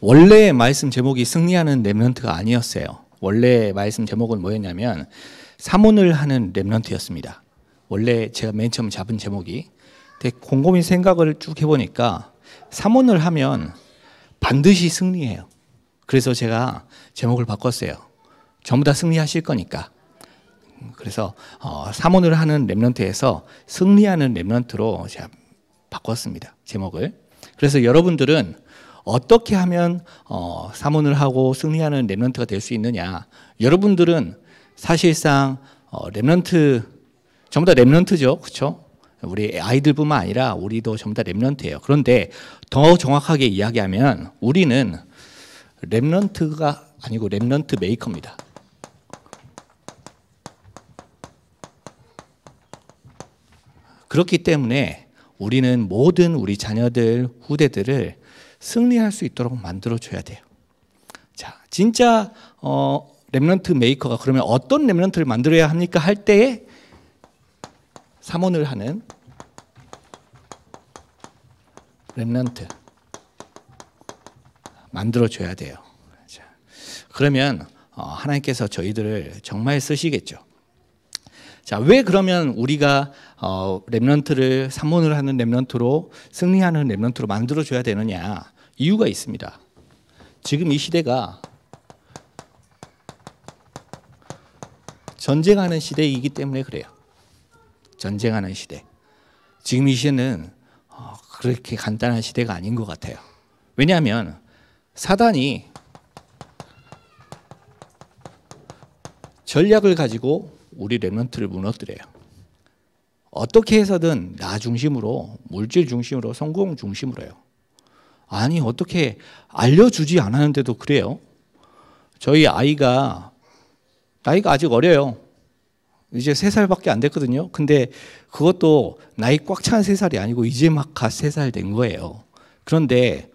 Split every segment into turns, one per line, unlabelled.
원래 말씀 제목이 승리하는 렘넌트가 아니었어요. 원래 말씀 제목은 뭐였냐면 사문을 하는 렘넌트였습니다. 원래 제가 맨 처음 잡은 제목이. 근데 곰곰이 생각을 쭉 해보니까 사문을 하면 반드시 승리해요. 그래서 제가 제목을 바꿨어요. 전부 다 승리하실 거니까. 그래서 사문을 하는 렘넌트에서 승리하는 렘넌트로 제가 바꿨습니다. 제목을. 그래서 여러분들은 어떻게 하면 사문을 하고 승리하는 렘넌트가 될 수 있느냐. 여러분들은 사실상 렘넌트, 전부 다 렘넌트죠. 그렇죠? 우리 아이들뿐만 아니라 우리도 전부 다 렘넌트예요. 그런데 더 정확하게 이야기하면 우리는 렘넌트가 아니고 렘넌트 메이커입니다. 그렇기 때문에 우리는 모든 우리 자녀들, 후대들을 승리할 수 있도록 만들어줘야 돼요. 자, 진짜 렘넌트 메이커가 그러면 어떤 렘넌트를 만들어야 합니까? 할 때에 사문을 하는 렘넌트 만들어줘야 돼요. 자, 그러면 하나님께서 저희들을 정말 쓰시겠죠. 자, 왜 그러면 우리가 렘넌트를 사문을 하는 렘넌트로 승리하는 렘넌트로 만들어줘야 되느냐? 이유가 있습니다. 지금 이 시대가 전쟁하는 시대이기 때문에 그래요. 전쟁하는 시대. 지금 이 시대는 그렇게 간단한 시대가 아닌 것 같아요. 왜냐하면 사단이 전략을 가지고 우리 렘넌트를 무너뜨려요. 어떻게 해서든 나 중심으로, 물질 중심으로, 성공 중심으로요. 아니, 어떻게 알려주지 않았는데도 그래요? 저희 아이가 나이가 아직 어려요. 이제 3살밖에 안 됐거든요. 근데 그것도 나이 꽉 찬 3살이 아니고 이제 막 갓 3살 된 거예요. 그런데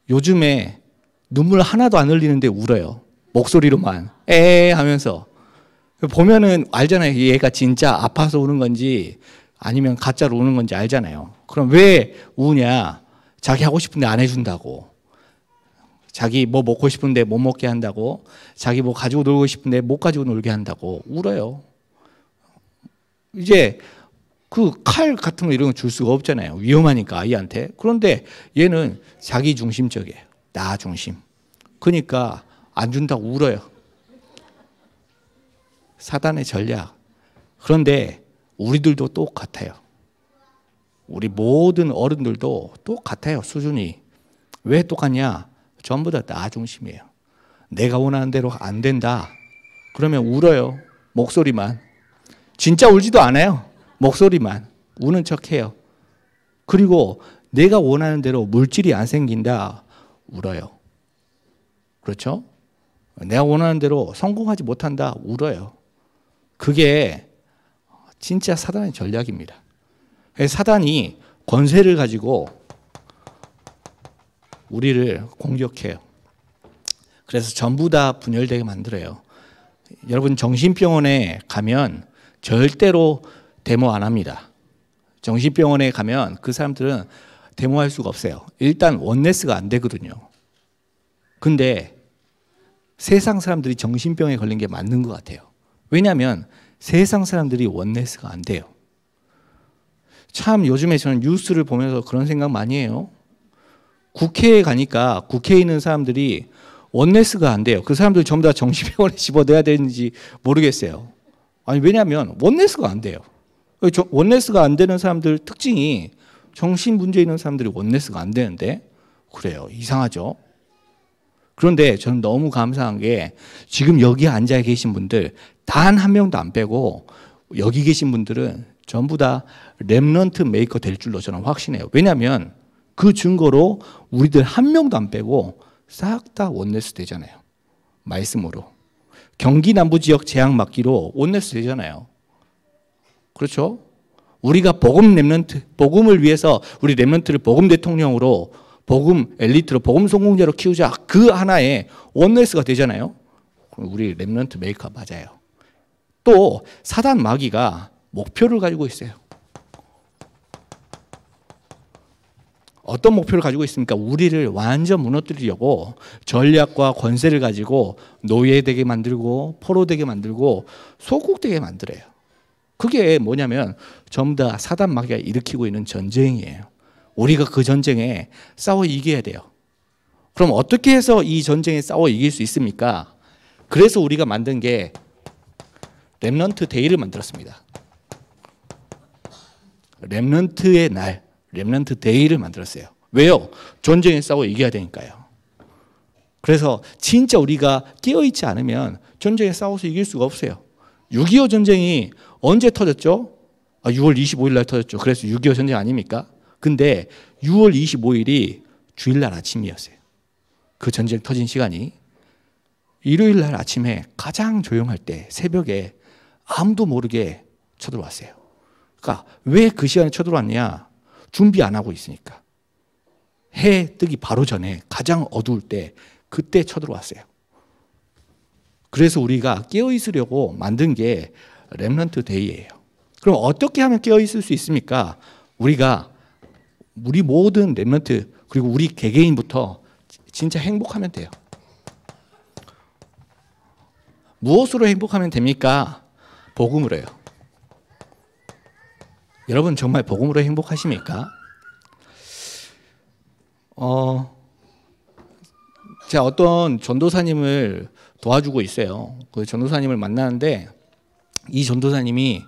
요즘에 눈물 하나도 안 흘리는데 울어요. 목소리로만 에 하면서. 보면은 알잖아요. 얘가 진짜 아파서 우는 건지 아니면 가짜로 우는 건지 알잖아요. 그럼 왜 우냐? 자기 하고 싶은데 안 해준다고. 자기 뭐 먹고 싶은데 못 먹게 한다고. 자기 뭐 가지고 놀고 싶은데 못 가지고 놀게 한다고 울어요. 이제 그 칼 같은 거 이런 거 줄 수가 없잖아요. 위험하니까 아이한테. 그런데 얘는 자기 중심적이에요. 나 중심. 그러니까 안 준다고 울어요. 사단의 전략. 그런데 우리들도 똑같아요. 우리 모든 어른들도 똑같아요. 수준이. 왜 똑같냐? 전부 다 나 중심이에요. 내가 원하는 대로 안 된다. 그러면 울어요. 목소리만. 진짜 울지도 않아요. 목소리만. 우는 척해요. 그리고 내가 원하는 대로 물질이 안 생긴다. 울어요. 그렇죠? 내가 원하는 대로 성공하지 못한다. 울어요. 그게 진짜 사단의 전략입니다. 사단이 권세를 가지고 우리를 공격해요. 그래서 전부 다 분열되게 만들어요. 여러분 정신병원에 가면 절대로 데모 안 합니다. 정신병원에 가면 그 사람들은 데모할 수가 없어요. 일단 원네스가 안 되거든요. 근데 세상 사람들이 정신병에 걸린 게 맞는 것 같아요. 왜냐하면 세상 사람들이 원네스가 안 돼요. 참 요즘에 저는 뉴스를 보면서 그런 생각 많이 해요. 국회에 가니까 국회에 있는 사람들이 원네스가 안 돼요. 그 사람들 전부 다 정신병원에 집어넣어야 되는지 모르겠어요. 아니 왜냐하면 원네스가 안 돼요. 원네스가 안 되는 사람들 특징이 정신 문제 있는 사람들이 원네스가 안 되는데 그래요. 이상하죠. 그런데 저는 너무 감사한 게 지금 여기 앉아 계신 분들 단 한 명도 안 빼고 여기 계신 분들은 전부 다 렘넌트 메이커 될 줄로 저는 확신해요. 왜냐하면 그 증거로 우리들 한 명도 안 빼고 싹 다 원네스 되잖아요. 말씀으로. 경기 남부지역 재앙 막기로 원네스 되잖아요. 그렇죠? 우리가 복음 렘넌트, 복음을 위해서 우리 렘넌트를 복음 대통령으로 복음 엘리트로 복음 성공자로 키우자. 그 하나의 원네스가 되잖아요. 우리 렘넌트 메이커 맞아요. 또 사단 마귀가 목표를 가지고 있어요. 어떤 목표를 가지고 있습니까? 우리를 완전 무너뜨리려고 전략과 권세를 가지고 노예되게 만들고 포로되게 만들고 소국되게 만들어요. 그게 뭐냐면 전부 다 사단 마귀가 일으키고 있는 전쟁이에요. 우리가 그 전쟁에 싸워 이겨야 돼요. 그럼 어떻게 해서 이 전쟁에 싸워 이길 수 있습니까? 그래서 우리가 만든 게 렘넌트 데이를 만들었습니다. 렘넌트의 날, 렘넌트 데이를 만들었어요. 왜요? 전쟁에 싸워 이겨야 되니까요. 그래서 진짜 우리가 깨어있지 않으면 전쟁에 싸워서 이길 수가 없어요. 6.25 전쟁이 언제 터졌죠? 6월 25일 날 터졌죠. 그래서 6.25 전쟁 아닙니까? 근데 6월 25일이 주일날 아침이었어요. 그 전쟁 터진 시간이 일요일 날 아침에 가장 조용할 때 새벽에 아무도 모르게 쳐들어왔어요. 그러니까 왜 그 시간에 쳐들어왔냐? 준비 안 하고 있으니까. 해 뜨기 바로 전에 가장 어두울 때 그때 쳐들어왔어요. 그래서 우리가 깨어있으려고 만든 게 렘넌트 데이예요. 그럼 어떻게 하면 깨어있을 수 있습니까? 우리 모든 렘넌트 그리고 우리 개개인부터 진짜 행복하면 돼요. 무엇으로 행복하면 됩니까? 복음으로요. 여러분 정말 복음으로 행복하십니까? 제가 어떤 전도사님을 도와주고 있어요. 그 전도사님을 만나는데 이 전도사님이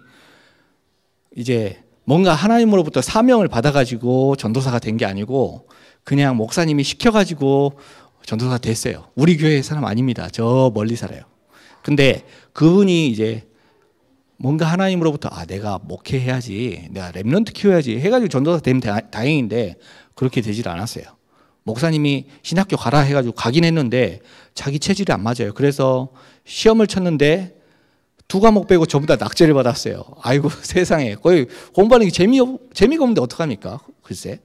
이제 뭔가 하나님으로부터 사명을 받아가지고 전도사가 된 게 아니고 그냥 목사님이 시켜가지고 전도사가 됐어요. 우리 교회 사람 아닙니다. 저 멀리 살아요. 근데 그분이 이제 뭔가 하나님으로부터 내가 목회해야지, 내가 렘넌트 키워야지 해가지고 전도사 되면 다행인데 그렇게 되질 않았어요. 목사님이 신학교 가라 해가지고 가긴 했는데 자기 체질이 안 맞아요. 그래서 시험을 쳤는데 2과목 빼고 전부 다 낙제를 받았어요. 아이고 세상에, 거의 공부하는 게 재미가 없는데 어떡합니까? 글쎄.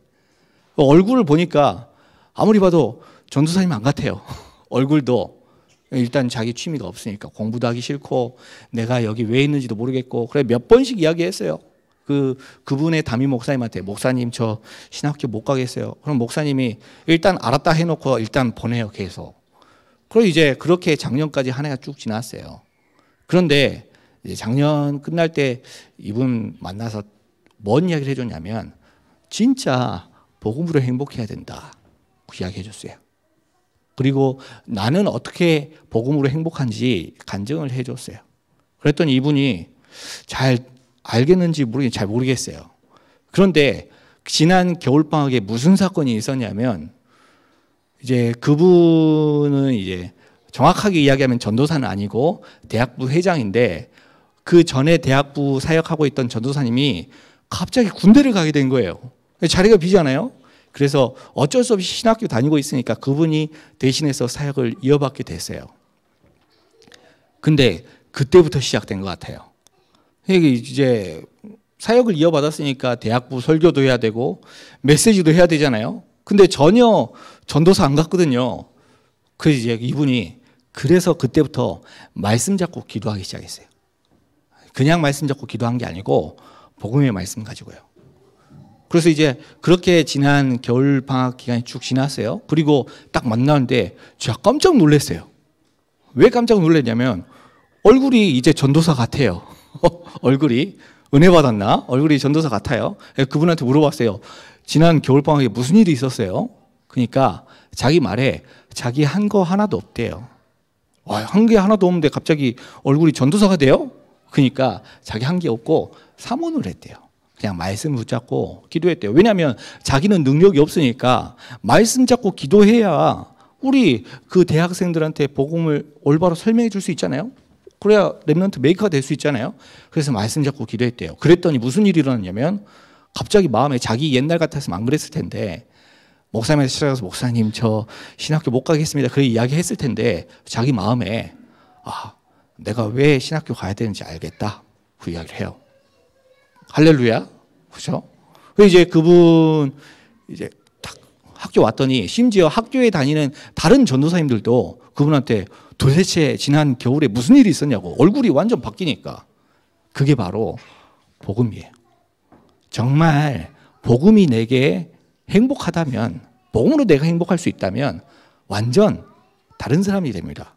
얼굴을 보니까 아무리 봐도 전도사님 안 같아요. 얼굴도 일단 자기 취미가 없으니까 공부도 하기 싫고 내가 여기 왜 있는지도 모르겠고 그래 몇 번씩 이야기했어요. 그분의 담임 목사님한테 목사님 저 신학교 못 가겠어요. 그럼 목사님이 일단 알았다 해놓고 일단 보내요 계속. 그리고 이제 그렇게 작년까지 한 해가 쭉 지났어요. 그런데 이제 작년 끝날 때 이분 만나서 뭔 이야기를 해줬냐면 진짜 복음으로 행복해야 된다 그 이야기 해줬어요. 그리고 나는 어떻게 복음으로 행복한지 간증을 해줬어요. 그랬더니 이분이 잘 알겠는지 잘 모르겠어요. 그런데 지난 겨울방학에 무슨 사건이 있었냐면 이제 그분은 이제 정확하게 이야기하면 전도사는 아니고 대학부 회장인데 그 전에 대학부 사역하고 있던 전도사님이 갑자기 군대를 가게 된 거예요. 자리가 비잖아요. 그래서 어쩔 수 없이 신학교 다니고 있으니까 그분이 대신해서 사역을 이어받게 됐어요. 근데 그때부터 시작된 것 같아요. 이제 사역을 이어받았으니까 대학부 설교도 해야 되고 메시지도 해야 되잖아요. 근데 전혀 전도사 안 갔거든요. 그래서 이제 이분이 그래서 그때부터 말씀 잡고 기도하기 시작했어요. 그냥 말씀 잡고 기도한 게 아니고 복음의 말씀 가지고요. 그래서 이제 그렇게 지난 겨울 방학 기간이 쭉 지났어요. 그리고 딱 만나는데 제가 깜짝 놀랐어요. 왜 깜짝 놀랐냐면 얼굴이 이제 전도사 같아요. 얼굴이 은혜 받았나? 얼굴이 전도사 같아요. 그분한테 물어봤어요. 지난 겨울 방학에 무슨 일이 있었어요? 그러니까 자기 말에 자기 한 거 하나도 없대요. 한 게 하나도 없는데 갑자기 얼굴이 전도사가 돼요? 그러니까 자기 한 게 없고 사모를 했대요. 그냥 말씀 붙잡고 기도했대요. 왜냐하면 자기는 능력이 없으니까 말씀 잡고 기도해야 우리 그 대학생들한테 복음을 올바로 설명해 줄 수 있잖아요. 그래야 렘넌트 메이커가 될 수 있잖아요. 그래서 말씀 잡고 기도했대요. 그랬더니 무슨 일이 일어났냐면 갑자기 마음에 자기 옛날 같았으면 안 그랬을 텐데 목사님한테 찾아가서 목사님 저 신학교 못 가겠습니다. 그렇게 이야기했을 텐데 자기 마음에 내가 왜 신학교 가야 되는지 알겠다. 그 이야기를 해요. 할렐루야. 그죠? 이제 그분 이제 딱 학교 왔더니 심지어 학교에 다니는 다른 전도사님들도 그분한테 도대체 지난 겨울에 무슨 일이 있었냐고 얼굴이 완전 바뀌니까 그게 바로 복음이에요. 정말 복음이 내게 행복하다면, 복음으로 내가 행복할 수 있다면 완전 다른 사람이 됩니다.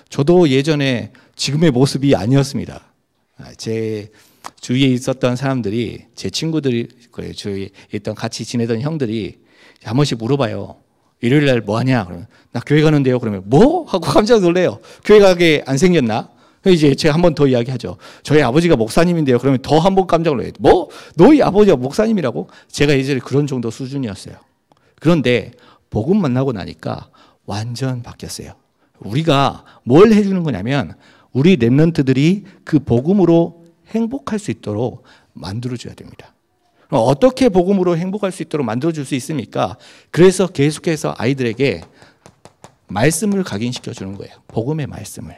저도 예전에 지금의 모습이 아니었습니다. 제 주위에 있었던 사람들이, 제 친구들이, 주위에 있던 같이 지내던 형들이 한 번씩 물어봐요. 일요일 날 뭐 하냐? 그러면 나 교회 가는데요. 그러면 뭐? 하고 깜짝 놀래요. 교회 가게 안 생겼나? 이제 제가 한 번 더 이야기하죠. 저희 아버지가 목사님인데요. 그러면 더 한 번 깜짝 놀래요. 뭐? 너희 아버지가 목사님이라고? 제가 예전에 그런 정도 수준이었어요. 그런데 복음 만나고 나니까 완전 바뀌었어요. 우리가 뭘 해주는 거냐면 우리 렘넌트들이 그 복음으로 행복할 수 있도록 만들어줘야 됩니다. 어떻게 복음으로 행복할 수 있도록 만들어줄 수 있습니까? 그래서 계속해서 아이들에게 말씀을 각인시켜주는 거예요. 복음의 말씀을.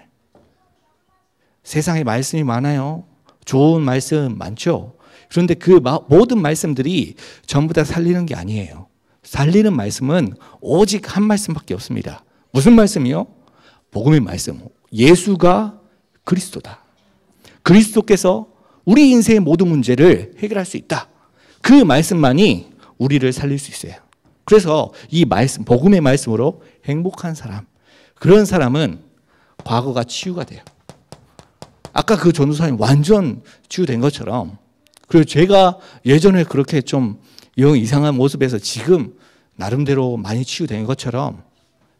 세상에 말씀이 많아요. 좋은 말씀 많죠. 그런데 그 모든 말씀들이 전부 다 살리는 게 아니에요. 살리는 말씀은 오직 한 말씀밖에 없습니다. 무슨 말씀이요? 복음의 말씀. 예수가 그리스도다. 그리스도께서 우리 인생의 모든 문제를 해결할 수 있다. 그 말씀만이 우리를 살릴 수 있어요. 그래서 이 말씀, 복음의 말씀으로 행복한 사람, 그런 사람은 과거가 치유가 돼요. 아까 그 전도사님 완전 치유된 것처럼, 그리고 제가 예전에 그렇게 좀 영 이상한 모습에서 지금 나름대로 많이 치유된 것처럼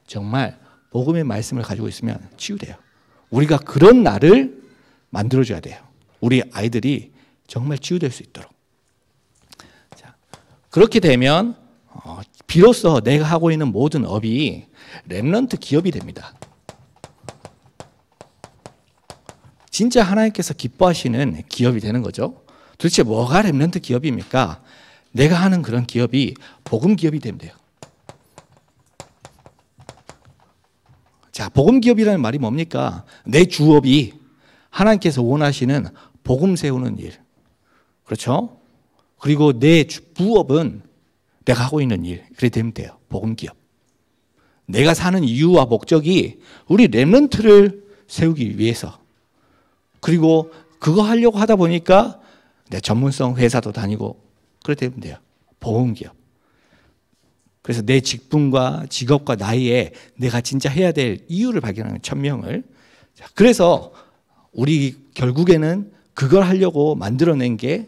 정말 복음의 말씀을 가지고 있으면 치유돼요. 우리가 그런 날을 만들어줘야 돼요. 우리 아이들이 정말 치유될 수 있도록. 자, 그렇게 되면 비로소 내가 하고 있는 모든 업이 렘넌트 기업이 됩니다. 진짜 하나님께서 기뻐하시는 기업이 되는 거죠. 도대체 뭐가 렘넌트 기업입니까? 내가 하는 그런 기업이 복음 기업이 되면 돼요. 자, 복음 기업이라는 말이 뭡니까? 내 주업이 하나님께서 원하시는 복음 세우는 일. 그렇죠? 그리고 내 부업은 내가 하고 있는 일. 그래 되면 돼요. 복음 기업. 내가 사는 이유와 목적이 우리 렘넌트를 세우기 위해서. 그리고 그거 하려고 하다 보니까 내 전문성 회사도 다니고 그래 되면 돼요. 복음 기업. 그래서 내 직분과 직업과 나이에 내가 진짜 해야 될 이유를 발견하는 천명을. 그래서 우리 결국에는 그걸 하려고 만들어낸 게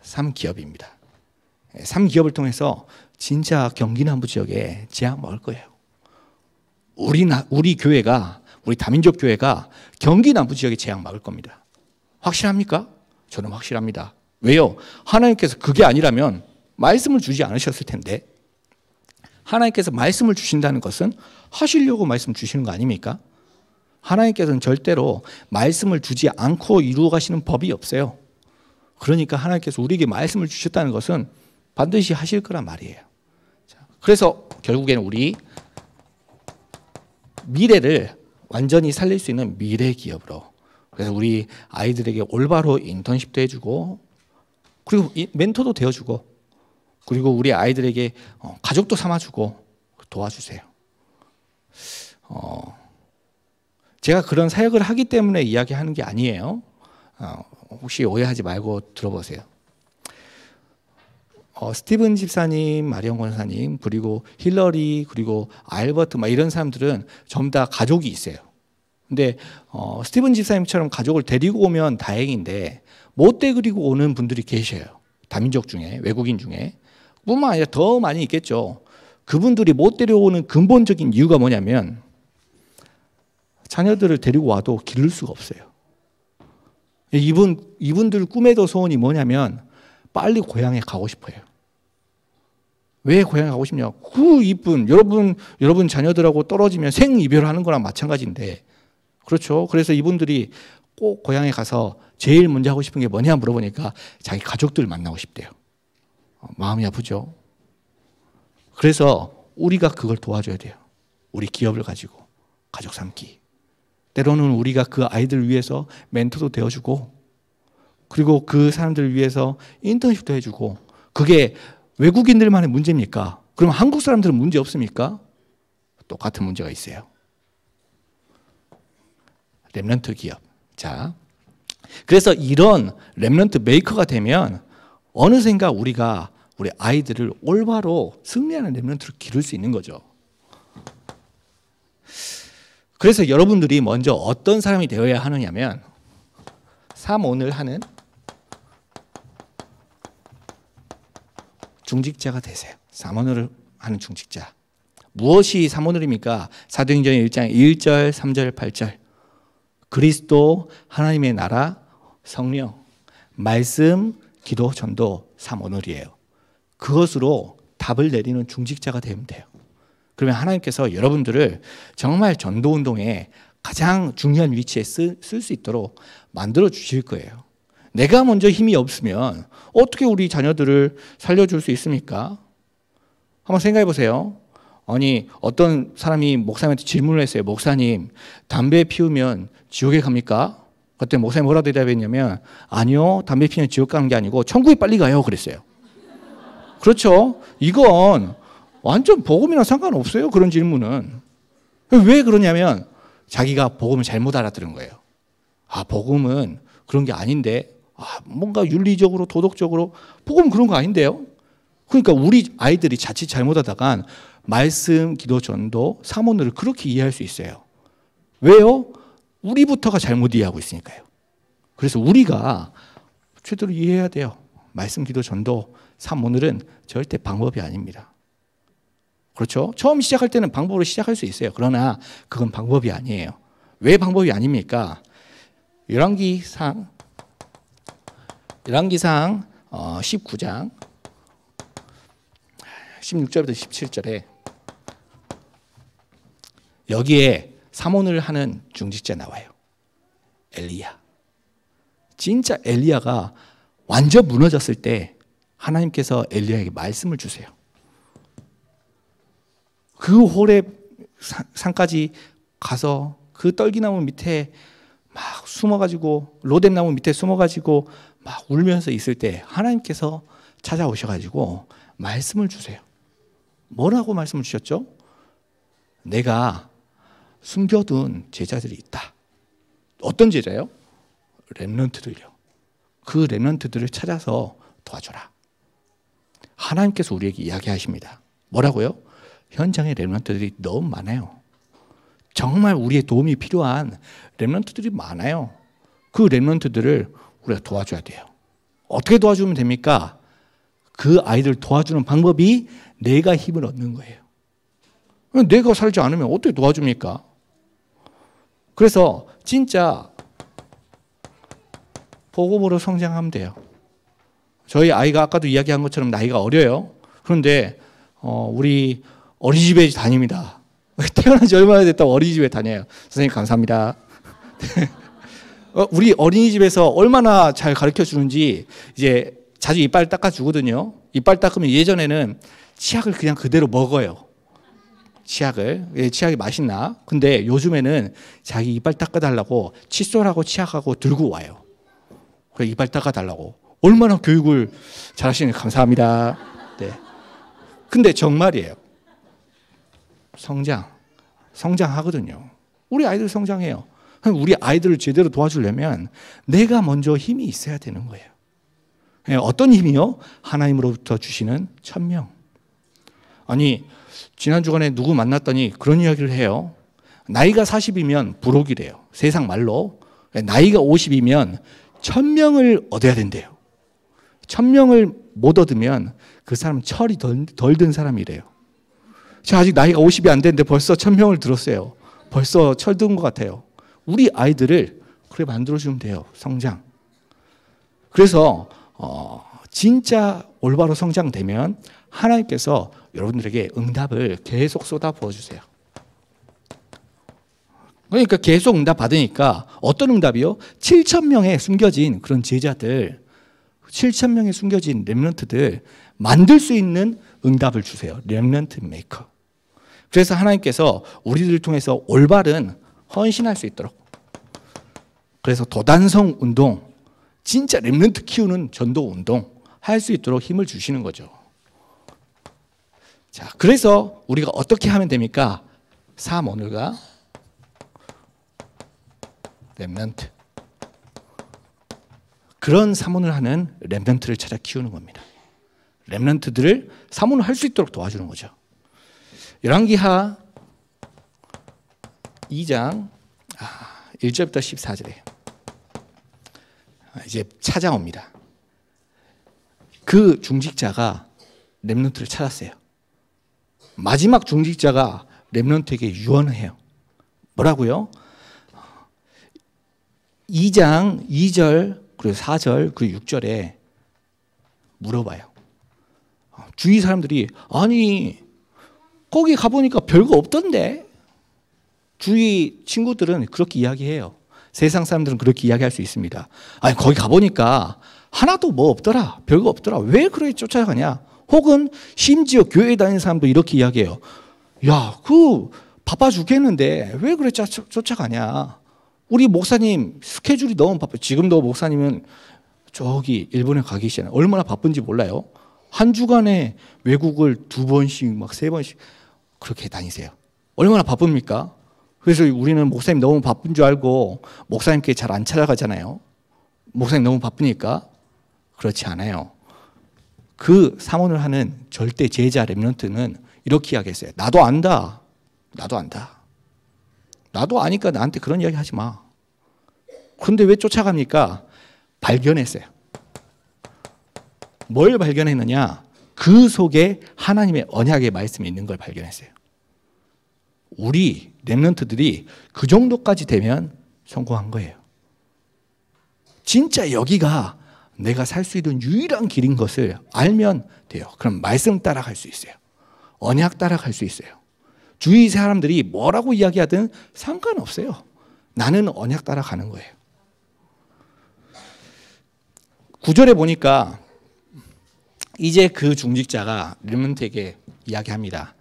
3기업입니다. 3기업을 통해서 진짜 경기 남부 지역에 재앙 먹을 거예요. 우리 교회가, 우리 다민족 교회가 경기 남부 지역에 재앙 막을 겁니다. 확실합니까? 저는 확실합니다. 왜요? 하나님께서 그게 아니라면 말씀을 주지 않으셨을 텐데, 하나님께서 말씀을 주신다는 것은 하시려고 말씀 주시는 거 아닙니까? 하나님께서는 절대로 말씀을 주지 않고 이루어 가시는 법이 없어요. 그러니까 하나님께서 우리에게 말씀을 주셨다는 것은 반드시 하실 거란 말이에요. 그래서 결국에는 우리 미래를 완전히 살릴 수 있는 미래 기업으로, 그래서 우리 아이들에게 올바로 인턴십도 해주고, 그리고 멘토도 되어주고, 그리고 우리 아이들에게 가족도 삼아주고 도와주세요. 제가 그런 사역을 하기 때문에 이야기하는 게 아니에요. 혹시 오해하지 말고 들어보세요. 스티븐 집사님, 마리온 권사님, 그리고 힐러리, 그리고 알버트, 이런 사람들은 전부 다 가족이 있어요. 근데 스티븐 집사님처럼 가족을 데리고 오면 다행인데 못 데리고 오는 분들이 계셔요. 다민족 중에, 외국인 중에. 뿐만 아니라 더 많이 있겠죠. 그분들이 못 데려오는 근본적인 이유가 뭐냐면 자녀들을 데리고 와도 기를 수가 없어요. 이분들 꿈에도 소원이 뭐냐면 빨리 고향에 가고 싶어요. 왜 고향에 가고 싶냐? 그 이쁜 여러분 자녀들하고 떨어지면 생이별하는 거랑 마찬가지인데, 그렇죠? 그래서 이분들이 꼭 고향에 가서 제일 먼저 하고 싶은 게 뭐냐 물어보니까 자기 가족들 만나고 싶대요. 마음이 아프죠? 그래서 우리가 그걸 도와줘야 돼요. 우리 기업을 가지고 가족 삼기. 때로는 우리가 그 아이들을 위해서 멘토도 되어주고, 그리고 그 사람들을 위해서 인턴십도 해주고. 그게 외국인들만의 문제입니까? 그럼 한국 사람들은 문제 없습니까? 똑같은 문제가 있어요. 렘넌트 기업. 자, 그래서 이런 렘넌트 메이커가 되면 어느샌가 우리가 우리 아이들을 올바로 승리하는 렘넌트로 기를 수 있는 거죠. 그래서 여러분들이 먼저 어떤 사람이 되어야 하느냐면 사모를 하는 중직자가 되세요. 사모를 하는 중직자. 무엇이 사모늘입니까? 사도행전 1장 1절, 3절, 8절. 그리스도, 하나님의 나라, 성령, 말씀, 기도, 전도, 사모늘이에요. 그것으로 답을 내리는 중직자가 되면 돼요. 그러면 하나님께서 여러분들을 정말 전도운동에 가장 중요한 위치에 쓸 수 있도록 만들어 주실 거예요. 내가 먼저 힘이 없으면 어떻게 우리 자녀들을 살려줄 수 있습니까? 한번 생각해 보세요. 아니, 어떤 사람이 목사님한테 질문을 했어요. 목사님, 담배 피우면 지옥에 갑니까? 그때 목사님 뭐라 대답했냐면, 아니요, 담배 피우면 지옥 가는 게 아니고 천국에 빨리 가요. 그랬어요. 그렇죠? 이건 완전 복음이랑 상관없어요. 그런 질문은. 왜 그러냐면 자기가 복음을 잘못 알아들은 거예요. 아, 복음은 그런 게 아닌데, 뭔가 윤리적으로 도덕적으로 복음은 그런 거 아닌데요. 그러니까 우리 아이들이 자칫 잘못하다간 말씀, 기도, 전도, 사모늘을 그렇게 이해할 수 있어요. 왜요? 우리부터가 잘못 이해하고 있으니까요. 그래서 우리가 제대로 이해해야 돼요. 말씀, 기도, 전도, 사모늘은 절대 방법이 아닙니다. 그렇죠? 처음 시작할 때는 방법으로 시작할 수 있어요. 그러나 그건 방법이 아니에요. 왜 방법이 아닙니까? 열왕기상 19장 16절부터 17절에 여기에 사모를 하는 중직자 나와요. 엘리야. 진짜 엘리야가 완전 무너졌을 때 하나님께서 엘리야에게 말씀을 주세요. 그 호렙 산까지 가서 그 떨기나무 밑에 막 숨어가지고 로뎀나무 밑에 숨어가지고 막 울면서 있을 때 하나님께서 찾아오셔가지고 말씀을 주세요. 뭐라고 말씀을 주셨죠? 내가 숨겨둔 제자들이 있다. 어떤 제자요? 렘넌트들요. 그 렘넌트들을 찾아서 도와줘라. 하나님께서 우리에게 이야기하십니다. 뭐라고요? 현장에 렘넌트들이 너무 많아요. 정말 우리의 도움이 필요한 렘넌트들이 많아요. 그 렘넌트들을 우리가 도와줘야 돼요. 어떻게 도와주면 됩니까? 그 아이들 도와주는 방법이 내가 힘을 얻는 거예요. 내가 살지 않으면 어떻게 도와줍니까? 그래서 진짜 복음으로 성장하면 돼요. 저희 아이가 아까도 이야기한 것처럼 나이가 어려요. 그런데 우리 어린이집에 다닙니다. 태어난 지 얼마나 됐다고 어린이집에 다녀요. 선생님 감사합니다. 우리 어린이집에서 얼마나 잘 가르쳐 주는지 이제 자주 이빨 닦아주거든요. 이빨 닦으면 예전에는 치약을 그냥 그대로 먹어요. 치약이 맛있나? 근데 요즘에는 자기 이빨 닦아달라고 칫솔하고 치약하고 들고 와요. 그래 이빨 닦아달라고. 얼마나 교육을 잘하시니 감사합니다. 네. 근데 정말이에요. 성장하거든요. 우리 아이들 성장해요. 우리 아이들을 제대로 도와주려면 내가 먼저 힘이 있어야 되는 거예요. 어떤 힘이요? 하나님으로부터 주시는 천명. 아니 지난 주간에 누구 만났더니 그런 이야기를 해요. 나이가 40이면 부록이래요. 세상 말로. 나이가 50이면 천명을 얻어야 된대요. 천명을 못 얻으면 그 사람은 철이 덜 든 사람이래요. 제가 아직 나이가 50이 안 됐는데 벌써 천명을 들었어요. 벌써 철든 것 같아요. 우리 아이들을 그렇게 만들어주면 돼요. 성장. 그래서 진짜 올바로 성장되면 하나님께서 여러분들에게 응답을 계속 쏟아부어 주세요. 그러니까 계속 응답 받으니까 어떤 응답이요? 7,000명의 숨겨진 그런 제자들, 7,000명의 숨겨진 렘넌트들 만들 수 있는 응답을 주세요. 렘넌트 메이커. 그래서 하나님께서 우리들을 통해서 올바른 헌신할 수 있도록. 그래서 도단성 운동, 진짜 렘넌트 키우는 전도 운동 할 수 있도록 힘을 주시는 거죠. 자, 그래서 우리가 어떻게 하면 됩니까? 사모늘과 렘넌트. 그런 사문을 하는 렘넌트를 찾아 키우는 겁니다. 렘넌트들을 사문을 할 수 있도록 도와주는 거죠. 열왕기하 2장 1절부터 14절에 이제 찾아옵니다. 그 중직자가 렘넌트를 찾았어요. 마지막 중직자가 렘넌트에게 유언해요. 뭐라고요? 2장 2절 그리고 4절 그리고 6절에 물어봐요. 주위 사람들이 아니 거기 가보니까 별거 없던데. 주위 친구들은 그렇게 이야기해요. 세상 사람들은 그렇게 이야기할 수 있습니다. 아니 거기 가보니까 하나도 뭐 없더라. 별거 없더라. 왜 그렇게 쫓아가냐. 혹은 심지어 교회 다니는 사람도 이렇게 이야기해요. 야, 그 바빠 죽겠는데 왜 그래 쫓아가냐. 우리 목사님 스케줄이 너무 바빠요. 지금도 목사님은 저기 일본에 가 계시잖아요. 얼마나 바쁜지 몰라요. 한 주간에 외국을 2번씩 막 3번씩 그렇게 다니세요. 얼마나 바쁩니까? 그래서 우리는 목사님 너무 바쁜 줄 알고 목사님께 잘 안 찾아가잖아요. 목사님 너무 바쁘니까. 그렇지 않아요. 그 사문을 하는 절대 제자 렘넌트는 이렇게 이야기했어요. 나도 안다. 나도 안다. 나도 아니까 나한테 그런 이야기 하지 마. 그런데 왜 쫓아갑니까? 발견했어요. 뭘 발견했느냐? 그 속에 하나님의 언약의 말씀이 있는 걸 발견했어요. 우리 렘넌트들이 그 정도까지 되면 성공한 거예요. 진짜 여기가 내가 살 수 있는 유일한 길인 것을 알면 돼요. 그럼 말씀 따라갈 수 있어요. 언약 따라갈 수 있어요. 주위 사람들이 뭐라고 이야기하든 상관없어요. 나는 언약 따라가는 거예요. 9절에 보니까 이제 그 중직자가 렘넌트에게 이야기합니다.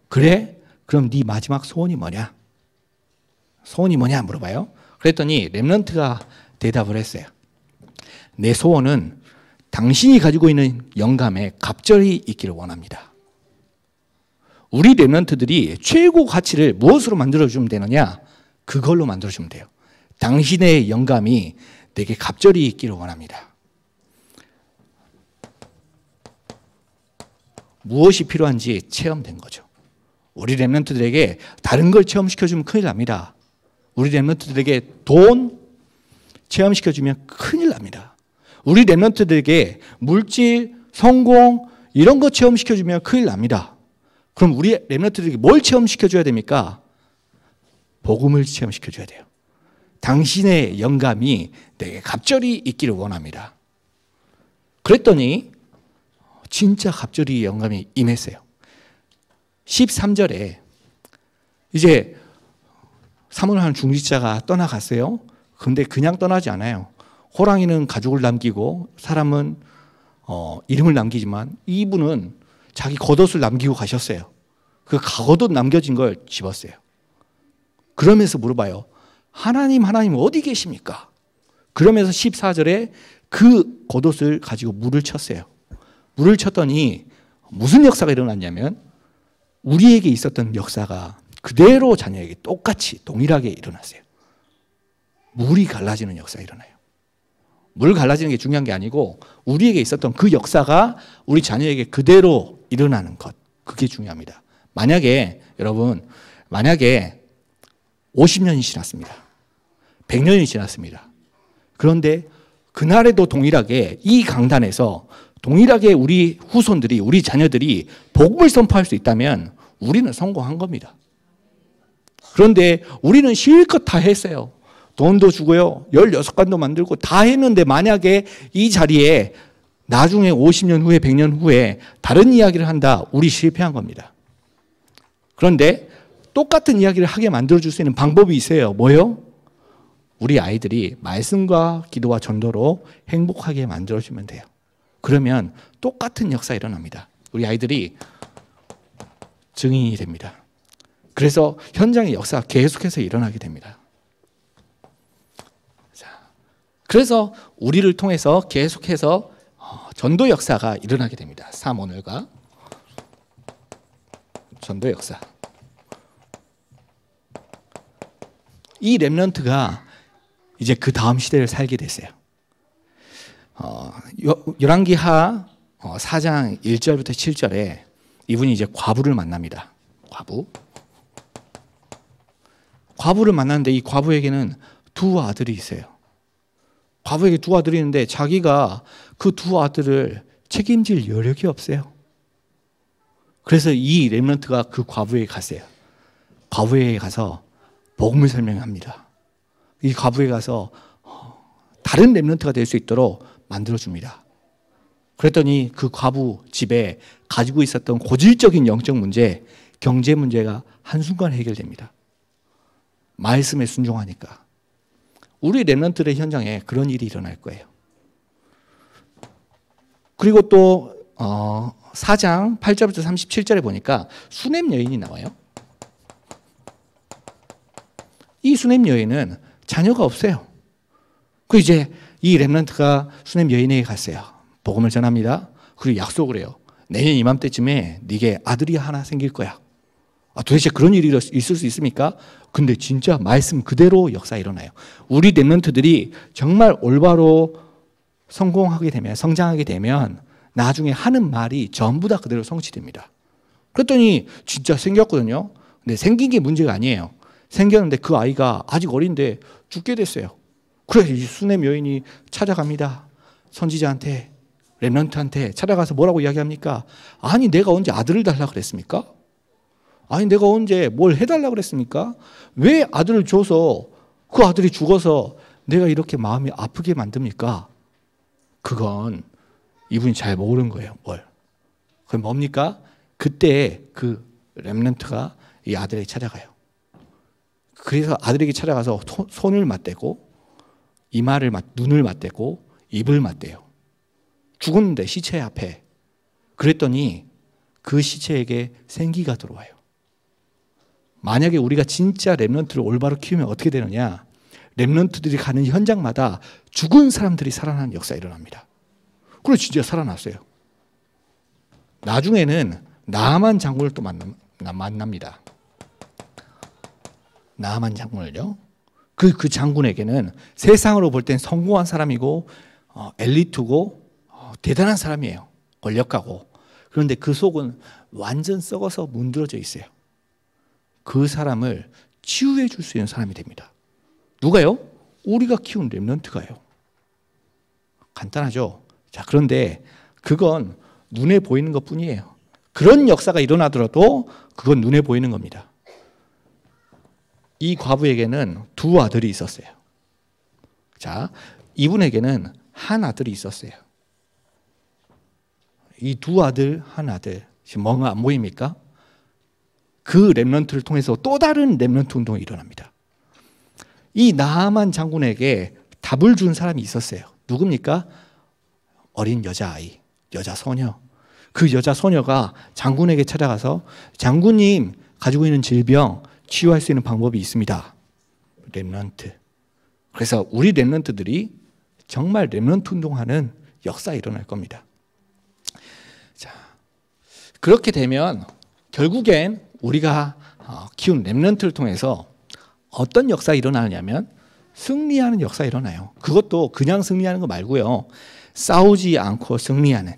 그래? 그럼 네 마지막 소원이 뭐냐? 소원이 뭐냐 물어봐요. 그랬더니 렘넌트가 대답을 했어요. 내 소원은 당신이 가지고 있는 영감에 갑절이 있기를 원합니다. 우리 렘넌트들이 최고 가치를 무엇으로 만들어주면 되느냐? 그걸로 만들어주면 돼요. 당신의 영감이 내게 갑절이 있기를 원합니다. 무엇이 필요한지 체험된 거죠. 우리 렘넌트들에게 다른 걸 체험시켜주면 큰일 납니다. 우리 렘넌트들에게 돈 체험시켜주면 큰일 납니다. 우리 렘넌트들에게 물질, 성공 이런 거 체험시켜주면 큰일 납니다. 그럼 우리 렘넌트들에게 뭘 체험시켜줘야 됩니까? 복음을 체험시켜줘야 돼요. 당신의 영감이 내게 갑절이 있기를 원합니다. 그랬더니 진짜 갑절이 영감이 임했어요. 13절에 이제 사문을 하는 중직자가 떠나갔어요. 근데 그냥 떠나지 않아요. 호랑이는 가죽을 남기고 사람은 이름을 남기지만 이분은 자기 겉옷을 남기고 가셨어요. 그 겉옷 남겨진 걸 집었어요. 그러면서 물어봐요. 하나님 어디 계십니까? 그러면서 14절에 그 겉옷을 가지고 물을 쳤어요. 물을 쳤더니 무슨 역사가 일어났냐면 우리에게 있었던 역사가 그대로 자녀에게 똑같이 동일하게 일어났어요. 물이 갈라지는 역사가 일어나요. 물 갈라지는 게 중요한 게 아니고 우리에게 있었던 그 역사가 우리 자녀에게 그대로 일어나는 것. 그게 중요합니다. 여러분, 만약에 50년이 지났습니다. 100년이 지났습니다. 그런데 그날에도 동일하게 이 강단에서 동일하게 우리 후손들이, 우리 자녀들이 복음을 선포할 수 있다면 우리는 성공한 겁니다. 그런데 우리는 실컷 다 했어요. 돈도 주고요. 16관도 만들고 다 했는데 만약에 이 자리에 나중에 50년 후에 100년 후에 다른 이야기를 한다. 우리 실패한 겁니다. 그런데 똑같은 이야기를 하게 만들어줄 수 있는 방법이 있어요. 뭐요? 우리 아이들이 말씀과 기도와 전도로 행복하게 만들어주면 돼요. 그러면 똑같은 역사가 일어납니다. 우리 아이들이 증인이 됩니다. 그래서 현장의 역사가 계속해서 일어나게 됩니다. 그래서 우리를 통해서 계속해서 전도 역사가 일어나게 됩니다. 사모늘과 전도 역사. 이 렘넌트가 이제 그 다음 시대를 살게 됐어요. 열왕기하 4장 1절부터 7절에 이분이 이제 과부를 만납니다. 과부를 만났는데 이 과부에게는 두 아들이 있어요. 과부에게 두 아들이 있는데 자기가 그 두 아들을 책임질 여력이 없어요. 그래서 이 렘넌트가 그 과부에게 갔어요. 과부에게 가서 복음을 설명합니다. 이 과부에 가서 다른 렘넌트가 될 수 있도록 만들어줍니다. 그랬더니 그 과부 집에 가지고 있었던 고질적인 영적 문제, 경제 문제가 한순간에 해결됩니다. 말씀에 순종하니까. 우리 렘넌트의 현장에 그런 일이 일어날 거예요. 그리고 또 4장 8절부터 37절에 보니까 수넴 여인이 나와요. 이 수넴 여인은 자녀가 없어요. 그 이제 이 렘넌트가 수넴 여인에게 갔어요. 복음을 전합니다. 그리고 약속을 해요. 내년 이맘때쯤에 네게 아들이 하나 생길 거야. 도대체 그런 일이 있을 수 있습니까? 근데 진짜 말씀 그대로 역사 일어나요. 우리 렘넌트들이 정말 올바로 성공하게 되면, 성장하게 되면 나중에 하는 말이 전부 다 그대로 성취됩니다. 그랬더니 진짜 생겼거든요. 근데 생긴 게 문제가 아니에요. 생겼는데 그 아이가 아직 어린데 죽게 됐어요. 그래서 이 수넴 여인이 찾아갑니다. 선지자한테, 렘넌트한테 찾아가서 뭐라고 이야기합니까? 아니 내가 언제 아들을 달라고 그랬습니까? 아니 내가 언제 뭘 해달라고 그랬습니까? 왜 아들을 줘서 그 아들이 죽어서 내가 이렇게 마음이 아프게 만듭니까? 그건 이분이 잘 모르는 거예요. 뭘? 그게 뭡니까? 그때 그 렘넌트가 이 아들에게 찾아가요. 그래서 아들에게 찾아가서 손을 맞대고 이마를 눈을 맞대고 입을 맞대요. 죽었는데 시체 앞에. 그랬더니 그 시체에게 생기가 들어와요. 만약에 우리가 진짜 렘넌트를 올바로 키우면 어떻게 되느냐? 렘넌트들이 가는 현장마다 죽은 사람들이 살아나는 역사가 일어납니다. 그래서 진짜 살아났어요. 나중에는 나아만 장군을 또 만납니다. 나아만 장군을요. 그 장군에게는 세상으로 볼 땐 성공한 사람이고 엘리트고 대단한 사람이에요. 권력가고. 그런데 그 속은 완전 썩어서 문드러져 있어요. 그 사람을 치유해 줄 수 있는 사람이 됩니다. 누가요? 우리가 키운 렘넌트가요. 간단하죠? 자, 그런데 그건 눈에 보이는 것 뿐이에요. 그런 역사가 일어나더라도 그건 눈에 보이는 겁니다. 이 과부에게는 두 아들이 있었어요. 자, 이분에게는 한 아들이 있었어요. 이 두 아들, 한 아들, 지금 뭔가 안 보입니까? 그 렘넌트를 통해서 또 다른 렘넌트 운동이 일어납니다. 이 나아만 장군에게 답을 준 사람이 있었어요. 누굽니까? 어린 여자아이, 여자 소녀. 그 여자 소녀가 장군에게 찾아가서 장군님 가지고 있는 질병 치유할 수 있는 방법이 있습니다. 렘넌트. 그래서 우리 렘넌트들이 정말 렘넌트 운동하는 역사가 일어날 겁니다. 자, 그렇게 되면 결국엔 우리가 키운 렘넌트를 통해서 어떤 역사가 일어나느냐면 승리하는 역사가 일어나요. 그것도 그냥 승리하는 거 말고요. 싸우지 않고 승리하는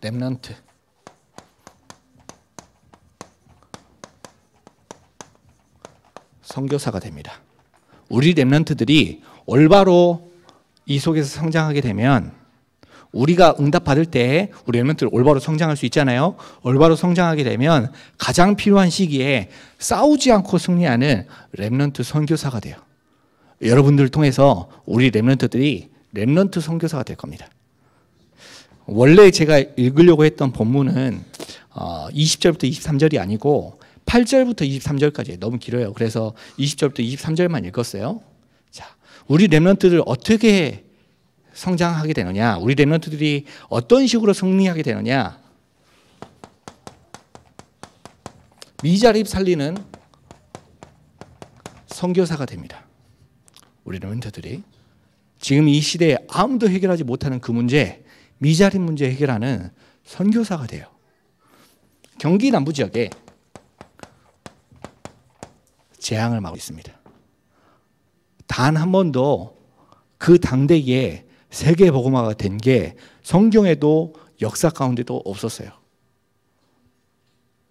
렘넌트. 선교사가 됩니다. 우리 렘넌트들이 올바로 이 속에서 성장하게 되면 우리가 응답받을 때 우리 렘넌트를 올바로 성장할 수 있잖아요. 올바로 성장하게 되면 가장 필요한 시기에 싸우지 않고 승리하는 렘넌트 선교사가 돼요. 여러분들을 통해서 우리 렘넌트들이 렘넌트 선교사가 될 겁니다. 원래 제가 읽으려고 했던 본문은 20절부터 23절이 아니고 8절부터 23절까지 너무 길어요. 그래서 20절부터 23절만 읽었어요. 자, 우리 렘넌트들 어떻게 성장하게 되느냐? 우리 렘넌트들이 어떤 식으로 승리하게 되느냐? 미자립 살리는 선교사가 됩니다. 우리 렘넌트들이 지금 이 시대에 아무도 해결하지 못하는 그 문제, 미자립 문제 해결하는 선교사가 돼요. 경기 남부 지역에 재앙을 막고 있습니다. 단 한 번도 그 당대기에 세계 복음화가 된 게 성경에도 역사 가운데도 없었어요.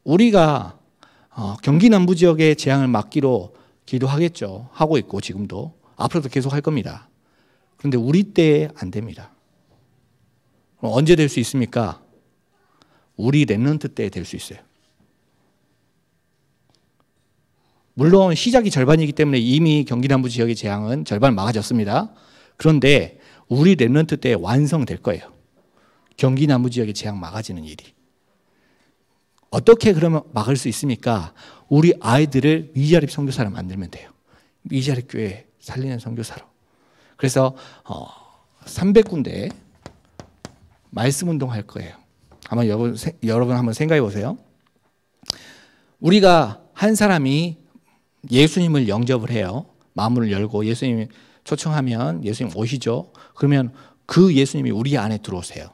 우리가 경기 남부 지역의 재앙을 막기로 기도하겠죠. 하고 있고 지금도 앞으로도 계속 할 겁니다. 그런데 우리 때에 안 됩니다. 그럼 언제 될 수 있습니까? 우리 렘넌트 때 될 수 있어요. 물론 시작이 절반이기 때문에 이미 경기 남부 지역의 재앙은 절반 막아졌습니다. 그런데 우리 렘넌트 때 완성될 거예요. 경기 남부 지역의 재앙 막아지는 일이. 어떻게 그러면 막을 수 있습니까? 우리 아이들을 미자립 선교사로 만들면 돼요. 미자립 교회 살리는 선교사로. 그래서 300군데 말씀 운동 할 거예요. 아마 여러분 한번 생각해 보세요. 우리가 한 사람이 예수님을 영접을 해요. 마음을 열고 예수님이 초청하면 예수님 오시죠. 그러면 그 예수님이 우리 안에 들어오세요.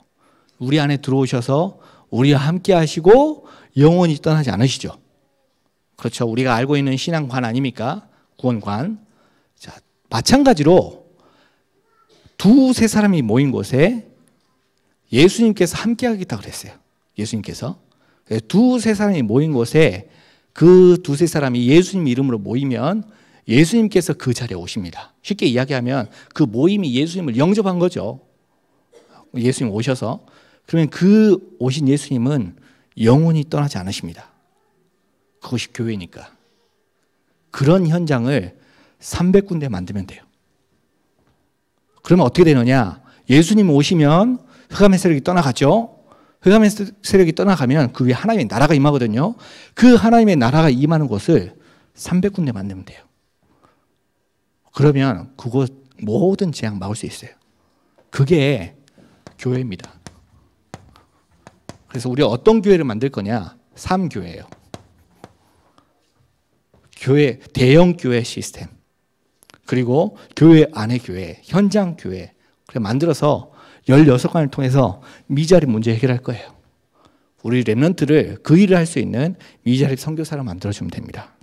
우리 안에 들어오셔서 우리와 함께 하시고 영원히 떠나지 않으시죠. 그렇죠. 우리가 알고 있는 신앙관 아닙니까? 구원관. 자, 마찬가지로 두세 사람이 모인 곳에 예수님께서 함께 하겠다고 그랬어요. 예수님께서. 두세 사람이 모인 곳에 그 두세 사람이 예수님 이름으로 모이면 예수님께서 그 자리에 오십니다. 쉽게 이야기하면 그 모임이 예수님을 영접한 거죠. 예수님 오셔서. 그러면 그 오신 예수님은 영원히 떠나지 않으십니다. 그것이 교회니까. 그런 현장을 300군데 만들면 돼요. 그러면 어떻게 되느냐? 예수님 오시면 흑암의 세력이 떠나가죠. 흑암의 세력이 떠나가면 그 위에 하나님의 나라가 임하거든요. 그 하나님의 나라가 임하는 곳을 300군데 만들면 돼요. 그러면 그곳 모든 재앙 막을 수 있어요. 그게 교회입니다. 그래서 우리가 어떤 교회를 만들 거냐? 3교회예요. 교회, 대형 교회 시스템. 그리고 교회 안의 교회, 현장 교회. 그래 만들어서 16관을 통해서 미자립 문제 해결할 거예요. 우리 렘넌트를 그 일을 할 수 있는 미자립 선교사로 만들어주면 됩니다.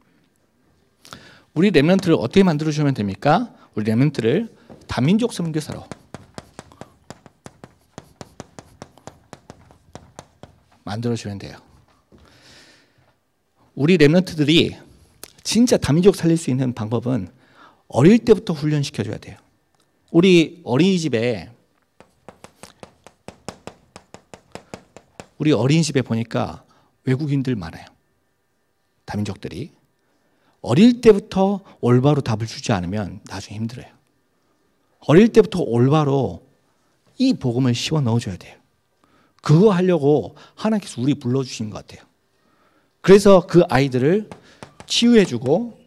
우리 렘넌트를 어떻게 만들어주면 됩니까? 우리 렘넌트를 다민족 선교사로 만들어주면 돼요. 우리 렘넌트들이 진짜 다민족 살릴 수 있는 방법은 어릴 때부터 훈련시켜줘야 돼요. 우리 어린이집에 보니까 외국인들 많아요. 다민족들이. 어릴 때부터 올바로 답을 주지 않으면 나중에 힘들어요. 어릴 때부터 올바로 이 복음을 씌워 넣어줘야 돼요. 그거 하려고 하나님께서 우리 불러주신 것 같아요. 그래서 그 아이들을 치유해주고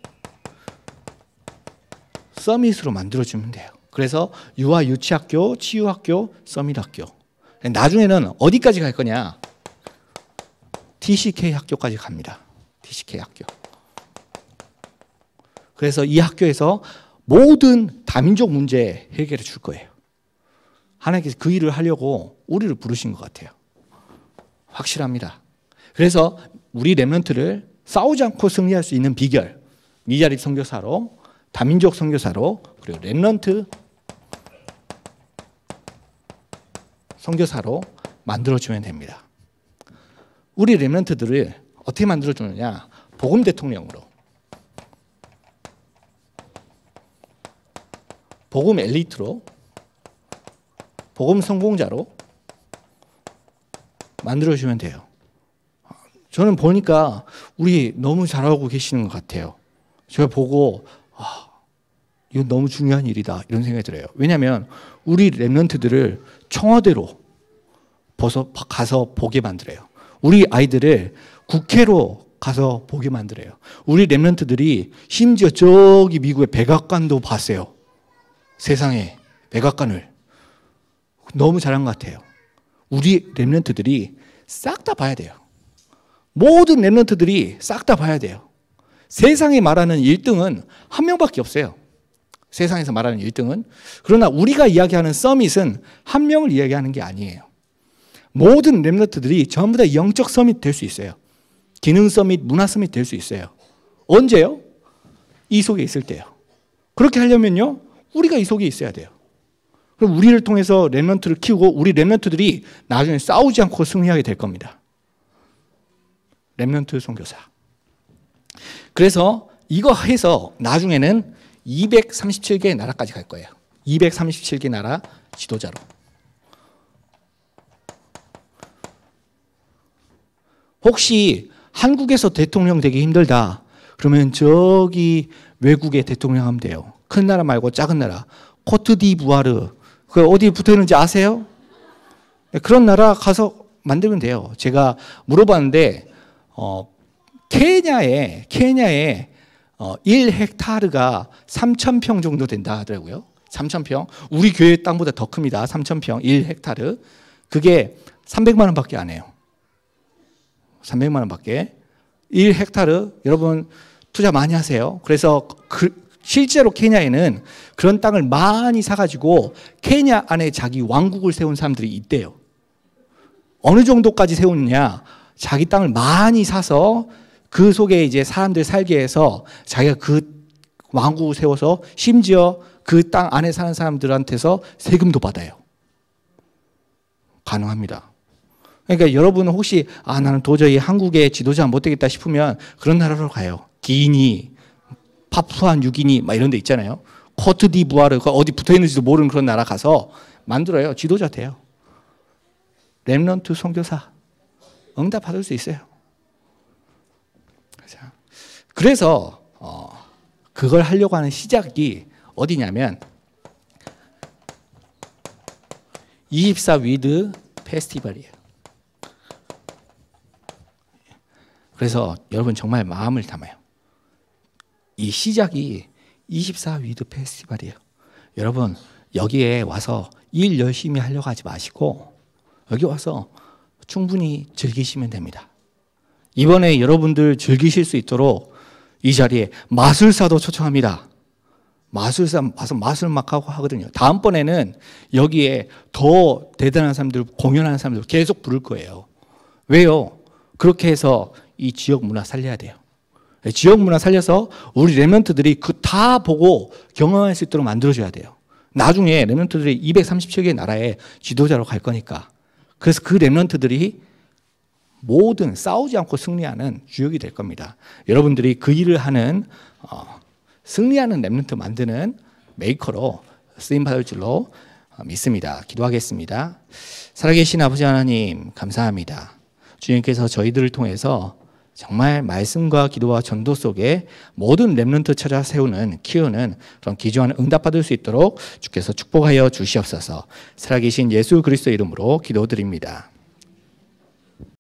서밋으로 만들어주면 돼요. 그래서 유아 유치학교, 치유학교, 서밋학교. 나중에는 어디까지 갈 거냐? TCK 학교까지 갑니다. TCK 학교. 그래서 이 학교에서 모든 다민족 문제 해결해 줄 거예요. 하나님께서 그 일을 하려고 우리를 부르신 것 같아요. 확실합니다. 그래서 우리 렘넌트를 싸우지 않고 승리할 수 있는 비결, 미자립 선교사로, 다민족 선교사로, 그리고 렘넌트 선교사로 만들어주면 됩니다. 우리 렘넌트들을 어떻게 만들어주느냐? 복음 대통령으로, 복음 엘리트로, 복음 성공자로 만들어주면 돼요. 저는 보니까 우리 너무 잘하고 계시는 것 같아요. 제가 보고 이건 너무 중요한 일이다 이런 생각이 들어요. 왜냐하면 우리 렘넌트들을 청와대로 가서 보게 만들어요. 우리 아이들을 국회로 가서 보게 만들어요. 우리 렘넌트들이 심지어 저기 미국의 백악관도 봤어요. 세상에 백악관을. 너무 잘한 것 같아요. 우리 렘넌트들이 싹 다 봐야 돼요. 모든 렘넌트들이 싹 다 봐야 돼요. 세상에 말하는 1등은 한 명밖에 없어요. 세상에서 말하는 1등은. 그러나 우리가 이야기하는 서밋은 한 명을 이야기하는 게 아니에요. 모든 렘넌트들이 전부 다 영적 서밋 될 수 있어요. 기능 서밋, 문화 서밋 될 수 있어요. 언제요? 이 속에 있을 때요. 그렇게 하려면요, 우리가 이 속에 있어야 돼요. 그럼 우리를 통해서 렘넌트를 키우고 우리 렘넌트들이 나중에 싸우지 않고 승리하게 될 겁니다. 렘넌트 선교사. 그래서 이거 해서 나중에는 237개의 나라까지 갈 거예요. 237개 나라 지도자로. 혹시 한국에서 대통령 되기 힘들다 그러면 저기 외국에 대통령 하면 돼요. 큰 나라 말고 작은 나라. 코트디부아르. 그 어디 붙어 있는지 아세요? 그런 나라 가서 만들면 돼요. 제가 물어봤는데 케냐에 1헥타르가 3,000평 정도 된다 하더라고요. 3,000평. 우리 교회 땅보다 더 큽니다. 3,000평 1헥타르. 그게 300만 원밖에 안 해요. 300만 원밖에. 1헥타르 여러분 투자 많이 하세요. 그래서 실제로 케냐에는 그런 땅을 많이 사가지고 케냐 안에 자기 왕국을 세운 사람들이 있대요. 어느 정도까지 세우느냐? 자기 땅을 많이 사서 그 속에 이제 사람들 살게 해서 자기가 그 왕국을 세워서 심지어 그 땅 안에 사는 사람들한테서 세금도 받아요. 가능합니다. 그러니까 여러분은 혹시 나는 도저히 한국의 지도자 못 되겠다 싶으면 그런 나라로 가요. 기니, 파푸아 뉴기니 막 이런 데 있잖아요. 코트디부아르 어디 붙어 있는지도 모르는 그런 나라 가서 만들어요. 지도자 돼요. 렘넌트 선교사 응답 받을 수 있어요. 그래서 그걸 하려고 하는 시작이 어디냐면 24 위드 페스티벌이에요. 그래서 여러분 정말 마음을 담아요. 이 시작이 24 위드 페스티벌이에요. 여러분 여기에 와서 일 열심히 하려고 하지 마시고 여기 와서 충분히 즐기시면 됩니다. 이번에 여러분들 즐기실 수 있도록 이 자리에 마술사도 초청합니다. 마술사 와서 마술 막 하고 하거든요. 다음번에는 여기에 더 대단한 사람들, 공연하는 사람들 계속 부를 거예요. 왜요? 그렇게 해서 이 지역 문화 살려야 돼요. 지역 문화 살려서 우리 렘넌트들이 그 다 보고 경험할 수 있도록 만들어줘야 돼요. 나중에 렘넌트들이 237개의 나라에 지도자로 갈 거니까. 그래서 그 렘넌트들이 모든 싸우지 않고 승리하는 주역이 될 겁니다. 여러분들이 그 일을 하는 승리하는 렘넌트 만드는 메이커로 쓰임받을 줄로 믿습니다. 기도하겠습니다. 살아계신 아버지 하나님 감사합니다. 주님께서 저희들을 통해서 정말 말씀과 기도와 전도 속에 모든 렘넌트 찾아 세우는 키우는 그런 기도하는 응답받을 수 있도록 주께서 축복하여 주시옵소서. 살아계신 예수 그리스도 이름으로 기도드립니다.